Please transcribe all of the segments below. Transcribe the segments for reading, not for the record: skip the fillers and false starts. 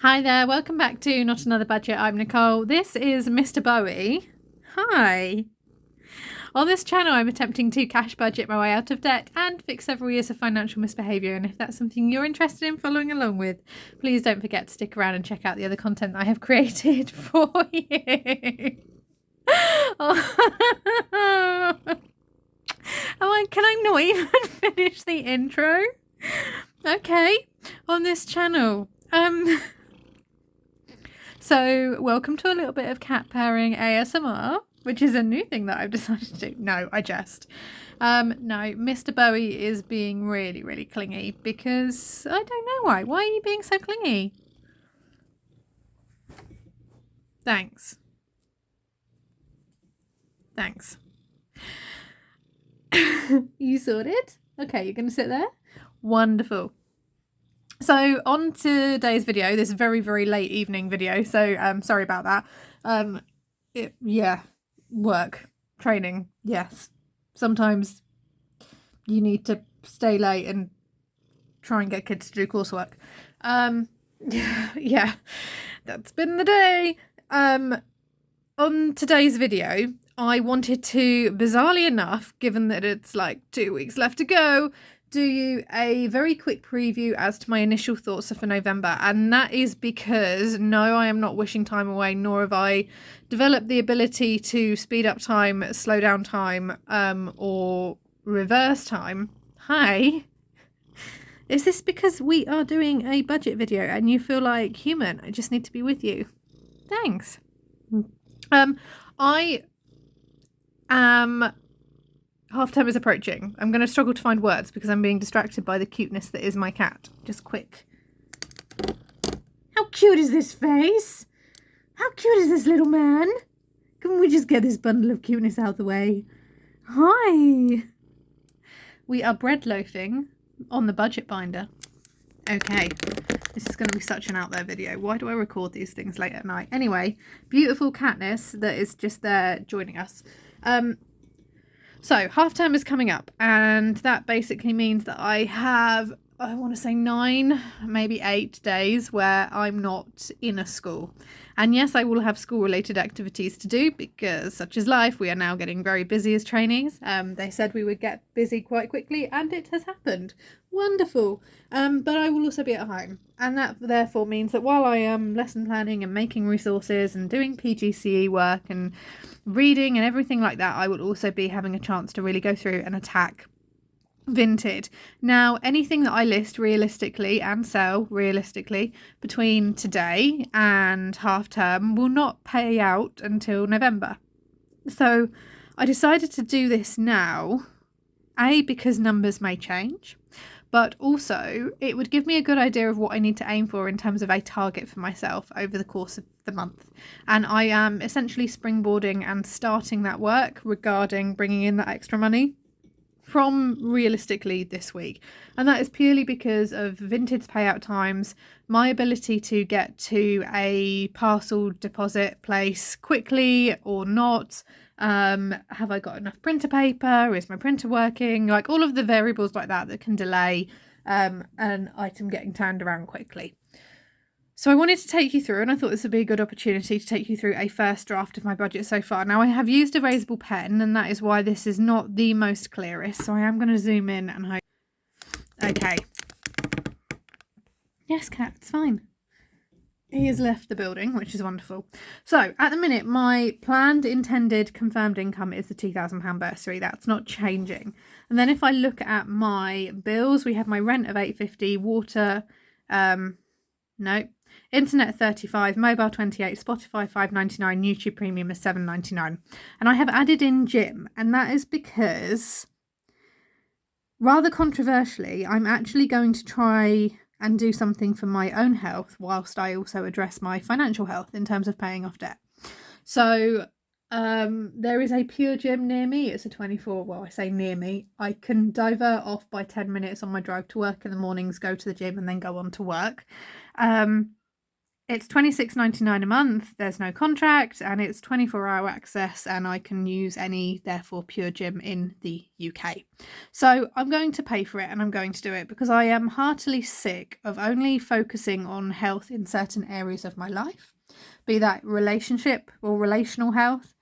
Hi there, welcome back to Not Another Budget. I'm Nicole. This is Mr. Bowie. Hi. On this channel, I'm attempting to cash budget my way out of debt and fix several years of financial misbehaviour. And if that's something you're interested in following along with, please don't forget to stick around and check out the other content I have created for you. Oh, can I not even finish the intro? Okay, on this channel. So welcome to a little bit of cat purring ASMR, which is a new thing that I've decided to do. No, I jest. No, Mr. Bowie is being really, really clingy because I don't know why. Why are you being so clingy? Thanks. Thanks. You sorted? Okay, you're going to sit there? Wonderful. So on today's video, this very, very late evening video, so sorry about that. Work, training, yes. Sometimes you need to stay late and try and get kids to do coursework. Yeah, that's been the day. On today's video, I wanted to, bizarrely enough, given that it's like 2 weeks left to go, do you a very quick preview as to my initial thoughts for November. And that is because, no, I am not wishing time away, nor have I developed the ability to speed up time, slow down time, or reverse time. Hi. Is this because we are doing a budget video and you feel like human? I just need to be with you. Thanks. I am... Half term is approaching. I'm going to struggle to find words because I'm being distracted by the cuteness that is my cat. Just quick. How cute is this face? How cute is this little man? Can we just get this bundle of cuteness out of the way? Hi. We are bread loafing on the budget binder. Okay. This is going to be such an out there video. Why do I record these things late at night? Anyway, beautiful catness that is just there joining us. So half term is coming up, and that basically means that I have, I want to say 9, maybe 8 days where I'm not in a school. And yes, I will have school related activities to do because such is life. We are now getting very busy as trainees. They said we would get busy quite quickly and it has happened. Wonderful. But I will also be at home, and that therefore means that while I am lesson planning and making resources and doing PGCE work and reading and everything like that, I will also be having a chance to really go through and attack Vinted. Now, anything that I list realistically and sell realistically between today and half term will not pay out until November. So I decided to do this now, A, because numbers may change, but also it would give me a good idea of what I need to aim for in terms of a target for myself over the course of the month. And I am essentially springboarding and starting that work regarding bringing in that extra money from realistically this week. And that is purely because of Vinted's payout times, my ability to get to a parcel deposit place quickly or not. Have I got enough printer paper? Is my printer working? Like all of the variables like that can delay an item getting turned around quickly. So I wanted to take you through, and I thought this would be a good opportunity to take you through a first draft of my budget so far. Now, I have used a erasable pen, and that is why this is not the most clearest. So I am going to zoom in and hope. Okay. Yes, cat, it's fine. He has left the building, which is wonderful. So at the minute, my planned, intended, confirmed income is the £2,000 bursary. That's not changing. And then if I look at my bills, we have my rent of £8.50, water, no. Internet 35, mobile 28, Spotify 5.99, YouTube Premium is 7.99. And I have added in gym, and that is because, rather controversially, I'm actually going to try and do something for my own health whilst I also address my financial health in terms of paying off debt. So there is a Pure Gym near me. It's a 24, well, I say near me. I can divert off by 10 minutes on my drive to work in the mornings, go to the gym and then go on to work. It's $26.99 a month. There's no contract, and it's 24-hour access, and I can use any, therefore, Pure Gym in the UK. So I'm going to pay for it, and I'm going to do it because I am heartily sick of only focusing on health in certain areas of my life, be that relationship or relational health,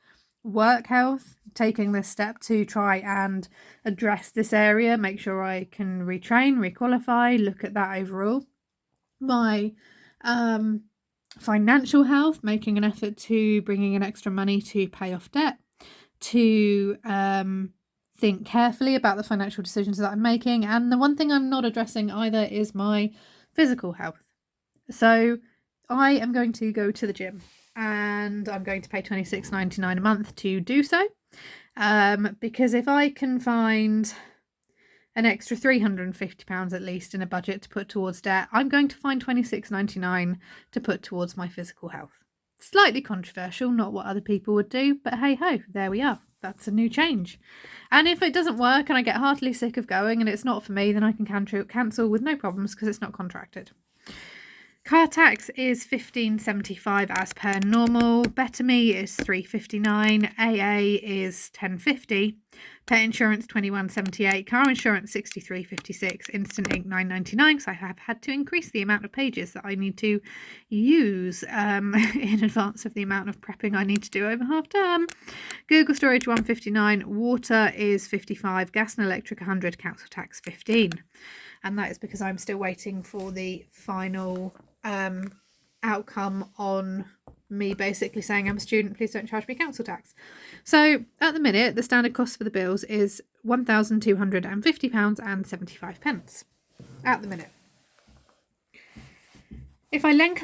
work health, taking this step to try and address this area, make sure I can retrain, requalify, look at that overall. My financial health, making an effort to bringing in extra money to pay off debt, to think carefully about the financial decisions that I'm making. And the one thing I'm not addressing either is my physical health. So I am going to go to the gym, and I'm going to pay $26.99 a month to do so, because if I can find an extra £350 at least in a budget to put towards debt, I'm going to find $26.99 to put towards my physical health. Slightly controversial, not what other people would do, but hey ho, there we are. That's a new change. And if it doesn't work and I get heartily sick of going and it's not for me, then I can cancel with no problems because it's not contracted. Car tax is $15.75 as per normal. Better Me is $3.59. AA is $10.50. Pet insurance $21.78. Car insurance $63.56. Instant Ink $9.99 because I have had to increase the amount of pages that I need to use in advance of the amount of prepping I need to do over half term. Google Storage $1.59. Water is $55. Gas and electric $100. Council tax $15. And that is because I'm still waiting for the final outcome on me basically saying I'm a student, please don't charge me council tax. So at the minute, the standard cost for the bills is £1,250.75 at the minute. If I then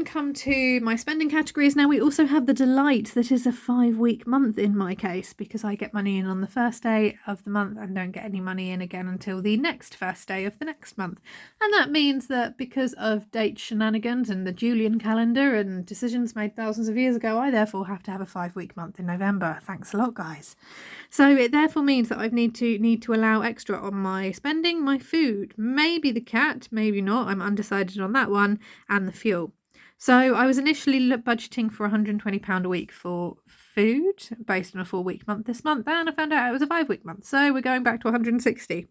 come to my spending categories, now we also have the delight that is a 5-week month in my case, because I get money in on the first day of the month and don't get any money in again until the next first day of the next month. And that means that because of date shenanigans and the Julian calendar and decisions made thousands of years ago, I therefore have to have a 5-week month in November. Thanks a lot, guys. So it therefore means that I need to allow extra on my spending, my food, maybe the cat, maybe not. I'm undecided on that one. And the fuel. So I was initially budgeting for £120 a week for food based on a 4-week month this month, and I found out it was a 5-week month, so we're going back to 160.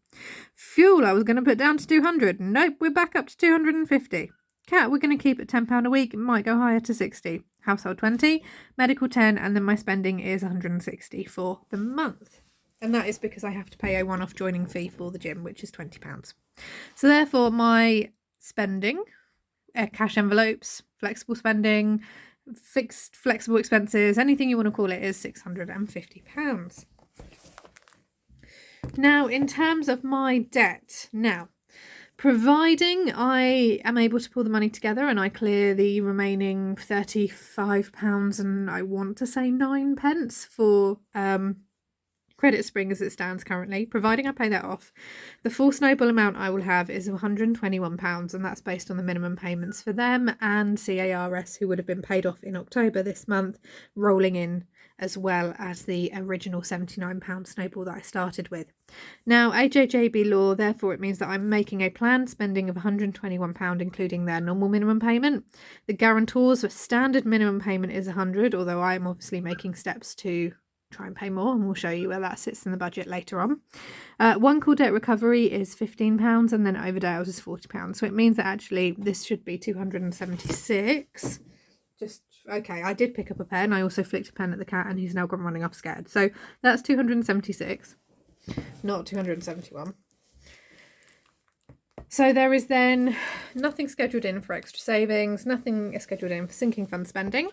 Fuel I was going to put down to 200. Nope, we're back up to 250. Cat we're going to keep at £10 a week, it might go higher to 60. Household 20, medical 10, and then my spending is 160 for the month. And that is because I have to pay a one-off joining fee for the gym, which is £20. So therefore my spending, cash envelopes, flexible spending, fixed flexible expenses, anything you want to call it, is £650. Now, in terms of my debt, providing I am able to pull the money together and I clear the remaining £35 and I want to say 9 pence for Credit Spring as it stands currently, providing I pay that off, the full snowball amount I will have is £121, and that's based on the minimum payments for them and CARS, who would have been paid off in October this month, rolling in, as well as the original £79 snowball that I started with. Now, AJJB law, therefore it means that I'm making a planned spending of £121, including their normal minimum payment. The guarantor's standard minimum payment is £100, although I am obviously making steps to try and pay more, and we'll show you where that sits in the budget later on. One call debt recovery is £15, and then overdales is £40. So it means that actually this should be 276. Okay, I did pick up a pen. I also flicked a pen at the cat and he's now gone running off scared. So that's 276, not 271. So there is then nothing scheduled in for extra savings, nothing is scheduled in for sinking fund spending,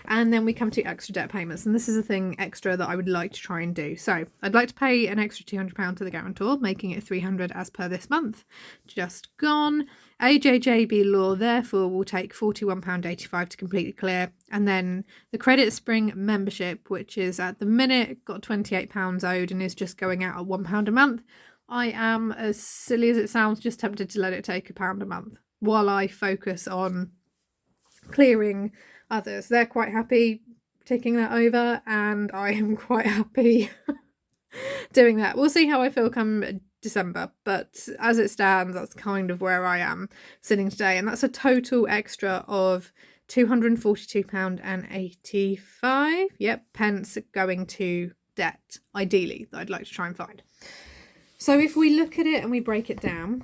and then we come to extra debt payments, and this is a thing extra that I would like to try and do. So I'd like to pay an extra £200 to the guarantor, making it £300 as per this month, just gone. AJJB law therefore will take £41.85 to completely clear, and then the Credit Spring membership, which is at the minute got £28 owed and is just going out at £1 a month. I am, as silly as it sounds, just tempted to let it take £1 a month while I focus on clearing others. They're quite happy taking that over, and I am quite happy doing that. We'll see how I feel come December, but as it stands, that's kind of where I am sitting today, and that's a total extra of £242.85. Yep, pence going to debt, ideally, that I'd like to try and find. So if we look at it and we break it down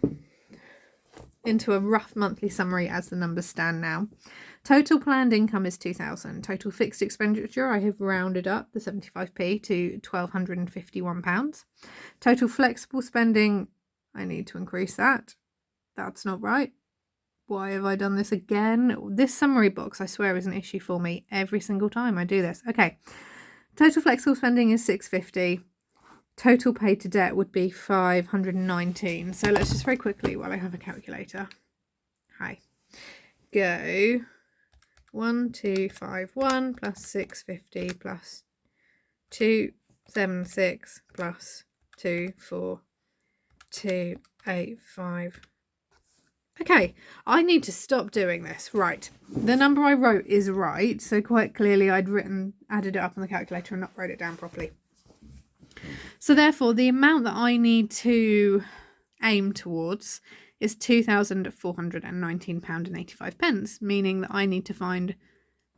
into a rough monthly summary as the numbers stand now, total planned income is 2,000. Total fixed expenditure, I have rounded up the 75p to £1,251. Total flexible spending, I need to increase that. That's not right. Why have I done this again? This summary box, I swear, is an issue for me every single time I do this. Okay. Total flexible spending is 650. Total paid to debt would be 519. So let's just very quickly, while I have a calculator. Go 1251 plus 650 plus 276 plus 24285. Okay, I need to stop doing this. Right, the number I wrote is right, so quite clearly I'd added it up on the calculator and not wrote it down properly. So therefore, the amount that I need to aim towards is £2,419.85, meaning that I need to find,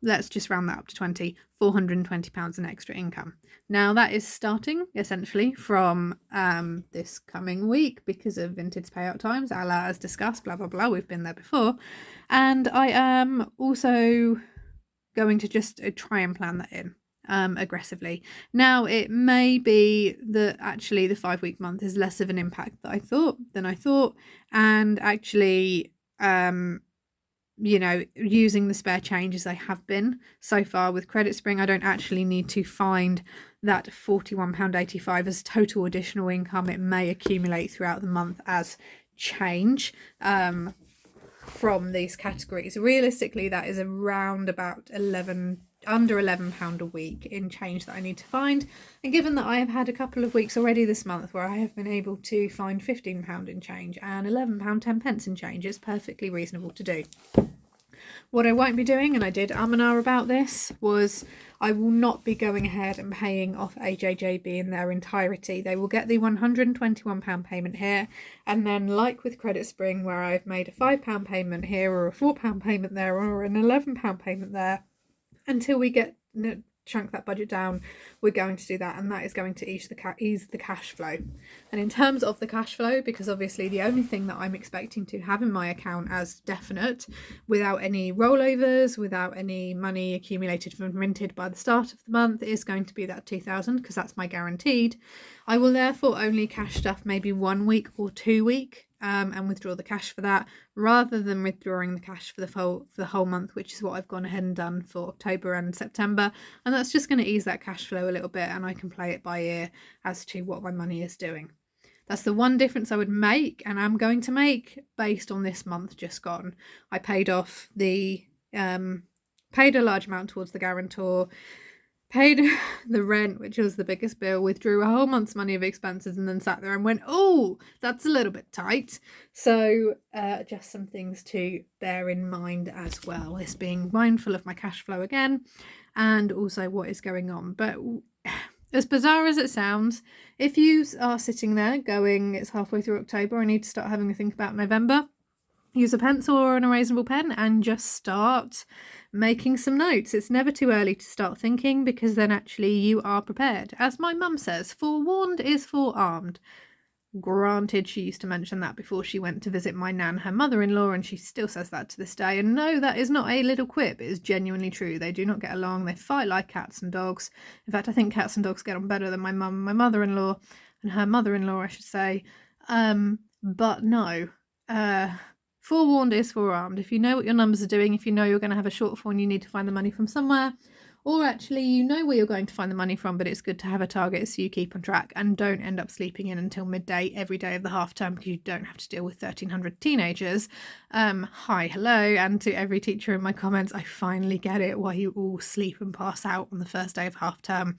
let's just round that up to 20, £420 in extra income. Now that is starting essentially from this coming week because of Vinted payout times, a la as discussed, blah, blah, blah. We've been there before. And I am also going to just try and plan that in aggressively. Now, it may be that actually the 5-week month is less of an impact than I thought. And actually, you know, using the spare change as I have been so far with Credit Spring, I don't actually need to find that £41.85 as total additional income. It may accumulate throughout the month as change from these categories. Realistically, that is around about under £11 a week in change that I need to find. And given that I have had a couple of weeks already this month where I have been able to find £15 in change and £11 10 in change, it's perfectly reasonable to do. What I won't be doing, and I did and ah about this, was I will not be going ahead and paying off AJJB in their entirety. They will get the £121 payment here, and then like with Credit Spring, where I've made a £5 payment here or a £4 payment there or an £11 payment there, until we get chunk that budget down, we're going to do that, and that is going to ease the cash flow. And in terms of the cash flow, because obviously the only thing that I'm expecting to have in my account as definite, without any rollovers, without any money accumulated from Vinted by the start of the month, is going to be that 2,000, because that's my guaranteed. I will therefore only cash stuff maybe 1 week or 2 week and withdraw the cash for that, rather than withdrawing the cash for the whole month, which is what I've gone ahead and done for October and September. And that's just going to ease that cash flow a little bit, and I can play it by ear as to what my money is doing. That's the one difference I would make, and I'm going to make, based on this month just gone. I paid off paid a large amount towards the guarantor, paid the rent, which was the biggest bill, withdrew a whole month's money of expenses, and then sat there and went, oh, that's a little bit tight. So just some things to bear in mind as well, is being mindful of my cash flow again, and also what is going on. But as bizarre as it sounds, if you are sitting there going, it's halfway through October, I need to start having a think about November, use a pencil or an erasable pen and just start making some notes. It's never too early to start thinking, because then actually you are prepared. As my mum says, forewarned is forearmed. Granted, she used to mention that before she went to visit my nan, her mother-in-law, and she still says that to this day. And no, that is not a little quip. It is genuinely true. They do not get along. They fight like cats and dogs. In fact, I think cats and dogs get on better than my mum and my mother-in-law, and her mother-in-law, I should say. But no, forewarned is forearmed. If you know what your numbers are doing, if you know you're going to have a shortfall and you need to find the money from somewhere, or actually you know where you're going to find the money from, but it's good to have a target so you keep on track and don't end up sleeping in until midday every day of the half term, because you don't have to deal with 1,300 teenagers. Hi, hello, and to every teacher in my comments, I finally get it, why you all sleep and pass out on the first day of half term.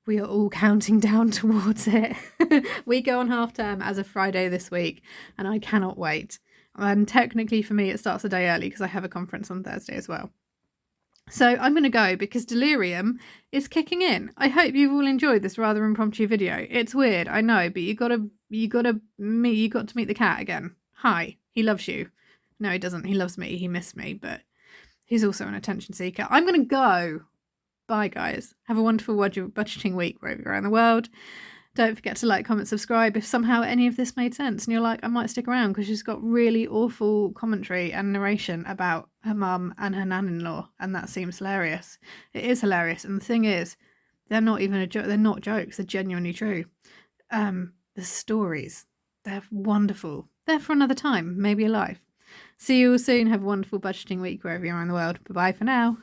We are all counting down towards it. We go on half term as of Friday this week, and I cannot wait. And technically for me, it starts a day early because I have a conference on Thursday as well. So I'm going to go because delirium is kicking in. I hope you've all enjoyed this rather impromptu video. It's weird, I know, but you got to meet the cat again. Hi, he loves you. No, he doesn't. He loves me. He missed me, but He's also an attention seeker. I'm going to go. Bye, guys. Have a wonderful budgeting week wherever you're around the world. Don't forget to like, comment, subscribe if somehow any of this made sense and you're like, I might stick around, because she's got really awful commentary and narration about her mum and her nan-in-law, and that seems hilarious. It is hilarious, and the thing is, they're not even a joke. They're not jokes. They're genuinely true. The stories, they're wonderful. They're for another time, maybe a life. See you all soon. Have a wonderful budgeting week wherever you are in the world. Bye-bye for now.